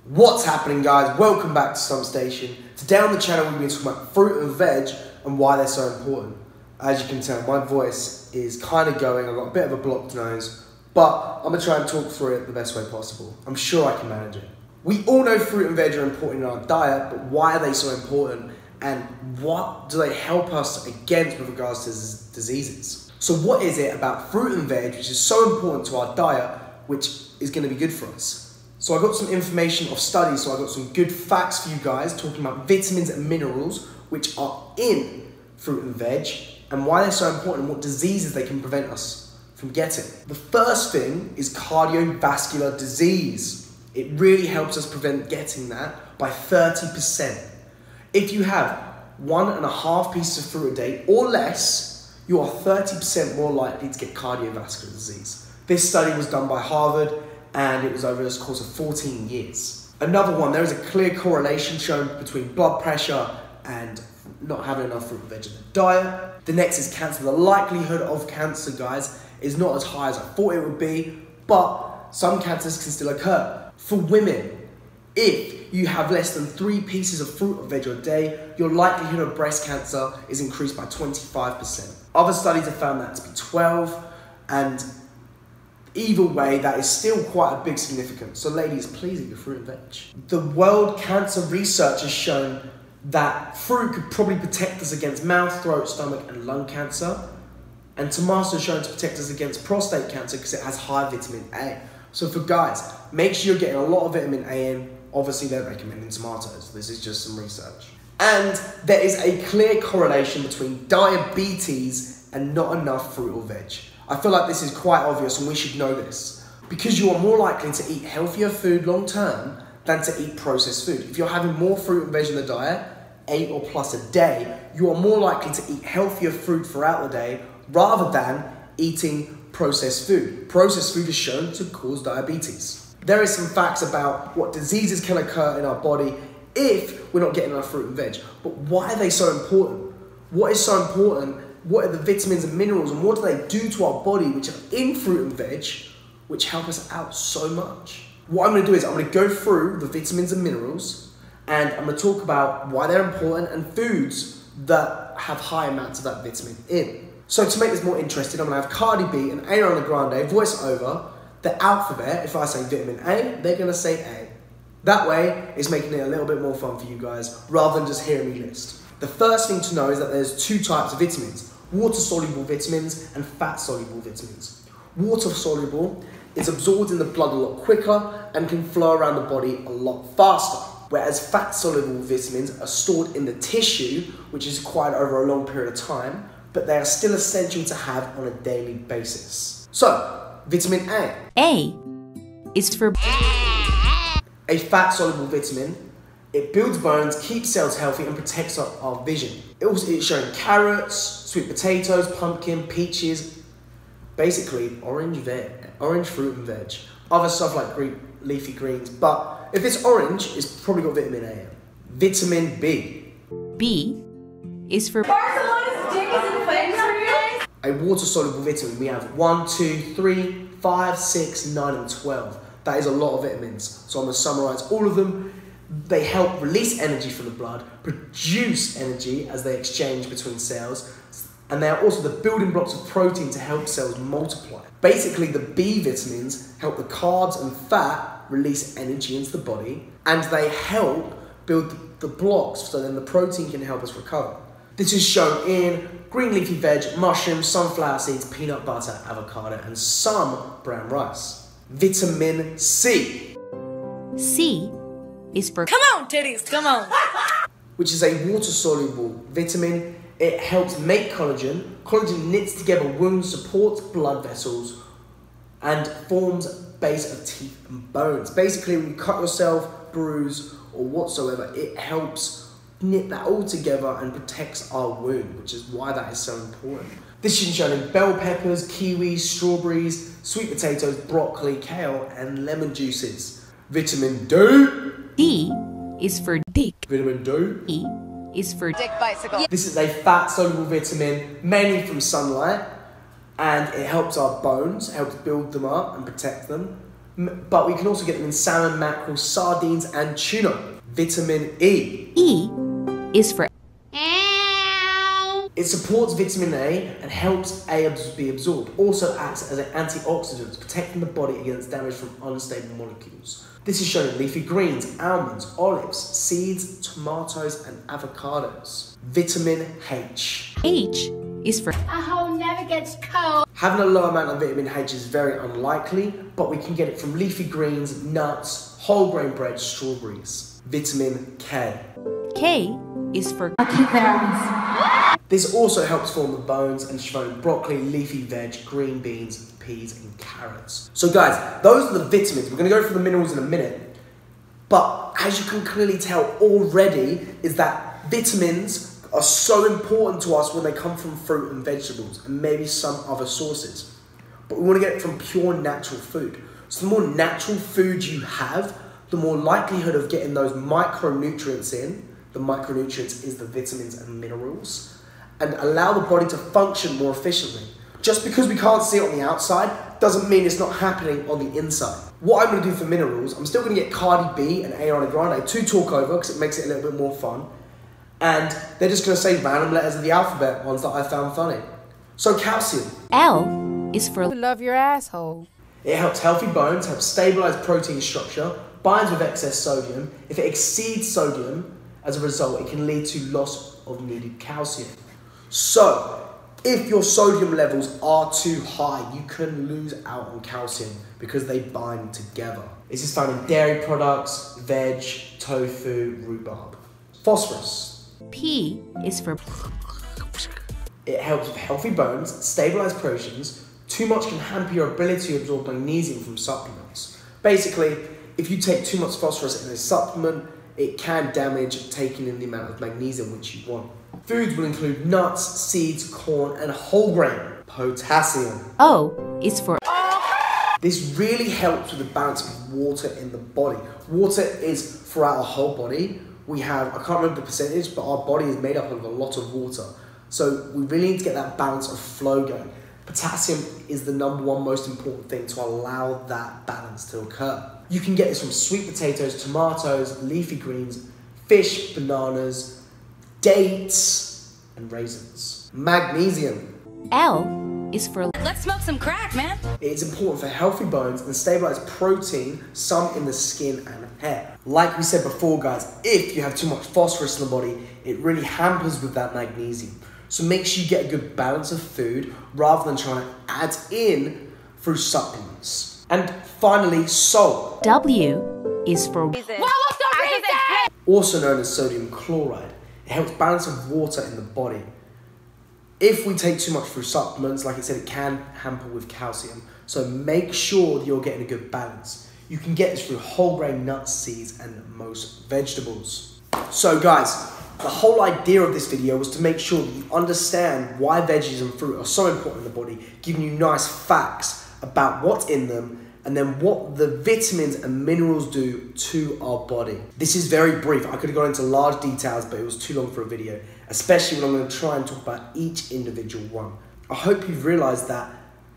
What's happening, guys? Welcome back to Stump Station. Today on the channel we've been talking about fruit and veg and why they're so important. As you can tell, my voice is kind of going. I've got a bit of a blocked nose, but I'm going to try and talk through it the best way possible. I'm sure I can manage it. We all know fruit and veg are important in our diet, but why are they so important and what do they help us against with regards to diseases? So what is it about fruit and veg which is so important to our diet which is going to be good for us? So I got some information of studies, so I got some good facts for you guys talking about vitamins and minerals which are in fruit and veg and why they're so important and what diseases they can prevent us from getting. The first thing is cardiovascular disease. It really helps us prevent getting that by 30%. If you have 1.5 pieces of fruit a day or less, you are 30% more likely to get cardiovascular disease. This study was done by Harvard and it was over the course of 14 years. Another one, there is a clear correlation shown between blood pressure and not having enough fruit and veg in the diet. The next is cancer. The likelihood of cancer, guys, is not as high as I thought it would be, but some cancers can still occur. For women, if you have less than 3 pieces of fruit or veg a day, your likelihood of breast cancer is increased by 25%. Other studies have found that to be 12, and either way, that is still quite a big significance. So ladies, please eat your fruit and veg. The World Cancer Research has shown that fruit could probably protect us against mouth, throat, stomach, and lung cancer. And tomato is shown to protect us against prostate cancer because it has high vitamin A. So for guys, make sure you're getting a lot of vitamin A in. Obviously, they're recommending tomatoes. This is just some research. And there is a clear correlation between diabetes and not enough fruit or veg. I feel like this is quite obvious and we should know this because you are more likely to eat healthier food long term than to eat processed food. If you're having more fruit and veg in the diet, 8 or plus a day, you are more likely to eat healthier food throughout the day rather than eating processed food. Processed food is shown to cause diabetes. There is some facts about what diseases can occur in our body if we're not getting enough fruit and veg. But why are they so important? What is so important? What are the vitamins and minerals and what do they do to our body which are in fruit and veg which help us out so much? What I'm going to do is I'm going to go through the vitamins and minerals and I'm going to talk about why they're important and foods that have high amounts of that vitamin in. So to make this more interesting, I'm going to have Cardi B and Ariana Grande voice over the alphabet. If I say vitamin A, they're going to say A. That way, it's making it a little bit more fun for you guys rather than just hearing me list. The first thing to know is that there's 2 types of vitamins. Water-soluble vitamins and fat-soluble vitamins. Water-soluble is absorbed in the blood a lot quicker and can flow around the body a lot faster, whereas fat-soluble vitamins are stored in the tissue, which is acquired over a long period of time, but they are still essential to have on a daily basis. So, vitamin A. A is for A fat-soluble vitamin. It builds bones, keeps cells healthy, and protects our vision. It's showing carrots, sweet potatoes, pumpkin, peaches, basically orange fruit and veg. Other stuff like leafy greens, but if it's orange, it's probably got vitamin A in. Vitamin B. B is for Barcelona's dick is inflamed for you guys? A water-soluble vitamin. We have 1, 2, 3, 5, 6, 9, and 12. That is a lot of vitamins. So I'm going to summarize all of them. They help release energy from the blood, produce energy as they exchange between cells, and they are also the building blocks of protein to help cells multiply. Basically, the B vitamins help the carbs and fat release energy into the body, and they help build the blocks so then the protein can help us recover. This is shown in green leafy veg, mushrooms, sunflower seeds, peanut butter, avocado, and some brown rice. Vitamin C. C is for Come on, titties, come on. Which is a water-soluble vitamin. It helps make collagen. Collagen knits together wounds, supports blood vessels, and forms base of teeth and bones. Basically, when you cut yourself, bruise, or whatsoever, it helps knit that all together and protects our wound, which is why that is so important. This is shown in bell peppers, kiwis, strawberries, sweet potatoes, broccoli, kale, and lemon juices. Vitamin D. D is for dick. Vitamin D. E is for Dick bicycle. This is a fat-soluble vitamin, mainly from sunlight, and it helps our bones, helps build them up and protect them. but we can also get them in salmon, mackerel, sardines, and tuna. Vitamin E. E is for It supports vitamin A and helps A be absorbed. Also acts as an antioxidant, protecting the body against damage from unstable molecules. This is shown in leafy greens, almonds, olives, seeds, tomatoes, and avocados. Vitamin H. H is for A hole never gets cold. Having a low amount of vitamin H is very unlikely, but we can get it from leafy greens, nuts, whole grain bread, strawberries. Vitamin K. K is for I'll kick their ass. This also helps form the bones and shown in broccoli, leafy veg, green beans, peas, and carrots. So guys, those are the vitamins. We're going to go through the minerals in a minute. But as you can clearly tell already, is that vitamins are so important to us when they come from fruit and vegetables and maybe some other sources. But we want to get it from pure natural food. So the more natural food you have, the more likelihood of getting those micronutrients in. The micronutrients is the vitamins and minerals, and allow the body to function more efficiently. Just because we can't see it on the outside doesn't mean it's not happening on the inside. What I'm going to do for minerals, I'm still going to get Cardi B and Ariana Grande to talk over because it makes it a little bit more fun. And they're just going to say random letters of the alphabet, ones that I found funny. So calcium. L is for Love your asshole. It helps healthy bones, helps stabilize protein structure, binds with excess sodium. If it exceeds sodium, as a result, it can lead to loss of needed calcium. So, if your sodium levels are too high, you can lose out on calcium because they bind together. This is found in dairy products, veg, tofu, rhubarb. Phosphorus. P is for It helps with healthy bones, stabilize proteins. Too much can hamper your ability to absorb magnesium from supplements. Basically, if you take too much phosphorus in a supplement, it can damage taking in the amount of magnesium which you want. Foods will include nuts, seeds, corn, and whole grain. Potassium. O is for This really helps with the balance of water in the body. Water is throughout our whole body. We have, I can't remember the percentage, but our body is made up of a lot of water. So we really need to get that balance of flow going. Potassium is the #1 most important thing to allow that balance to occur. You can get this from sweet potatoes, tomatoes, leafy greens, fish, bananas, dates, and raisins. Magnesium. L is for Let's smoke some crack, man. It is important for healthy bones and stabilize protein, some in the skin and hair. Like we said before, guys, if you have too much phosphorus in the body, it really hampers with that magnesium. So make sure you get a good balance of food rather than trying to add in through supplements. And finally, salt. W is for What was the reason? Also known as sodium chloride. It helps balance of water in the body. If we take too much through supplements, like I said, it can hamper with calcium. So make sure that you're getting a good balance. You can get this through whole grain nuts, seeds, and most vegetables. So guys, the whole idea of this video was to make sure that you understand why veggies and fruit are so important in the body, giving you nice facts about what's in them, and then what the vitamins and minerals do to our body. This is very brief. I could have gone into large details, but it was too long for a video, especially when I'm going to try and talk about each individual one. I hope you've realized that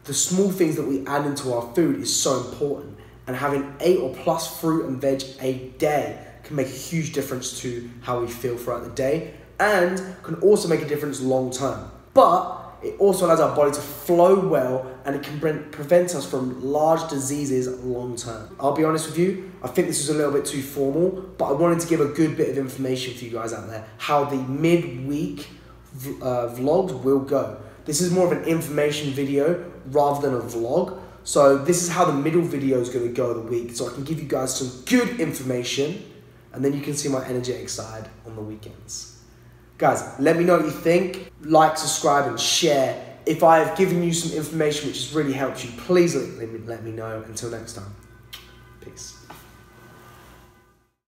the small things that we add into our food is so important, and having 8 or plus fruit and veg a day can make a huge difference to how we feel throughout the day, and can also make a difference long term. But it also allows our body to flow well, and it can prevent us from large diseases long term. I'll be honest with you, I think this was a little bit too formal, but I wanted to give a good bit of information for you guys out there, how the midweek vlogs will go. This is more of an information video rather than a vlog. So this is how the middle video is going to go of the week. So I can give you guys some good information, and then you can see my energetic side on the weekends. Guys, let me know what you think. Like, subscribe, and share. If I have given you some information which has really helped you, please let me know. Until next time, peace.